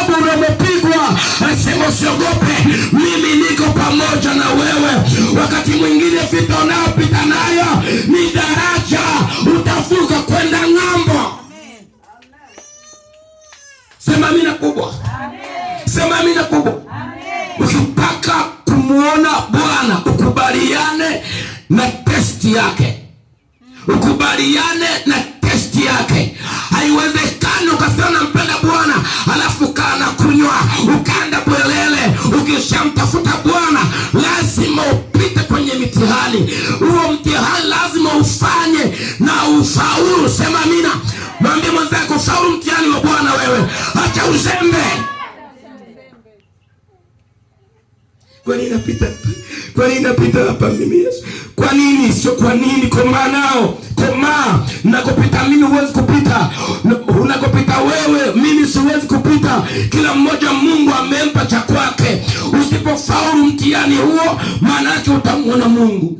sababu unapopigwa anasema usiogope, mimi niko pamoja na wewe. Wakati mwingine vita unayopita nayo ni daraja, utavuka kwenda ng'ambo. Sema amina kubwa. Sema amina kubwa. Ukitaka kumuona Bwana ukubaliane na testi yake. Ukubaliane na testi yake. Haiwezekani ukasema nampenda Bwana alafu kana kunywa ukanda bwelele. Ukishamtafuta Bwana lazima upite kwenye mitihani. Huo mtihani lazima ufanye na ufaulu. Sema amina. Mwambie mwenzako ufaulu mtihani wa Bwana wewe. Acha uzembe. Kwa nini napita? Kwa nini napita hapa mimi Yesu? Kwa nini? Sio kwa nini. Komaa nao. Komaa. Nakopita mimi huwezi kupita. Unakopita wewe mimi siwezi kupita. Kila mmoja Mungu amempa cha kwake. Usipofaulu mtihani huo maana yake utamuona Mungu.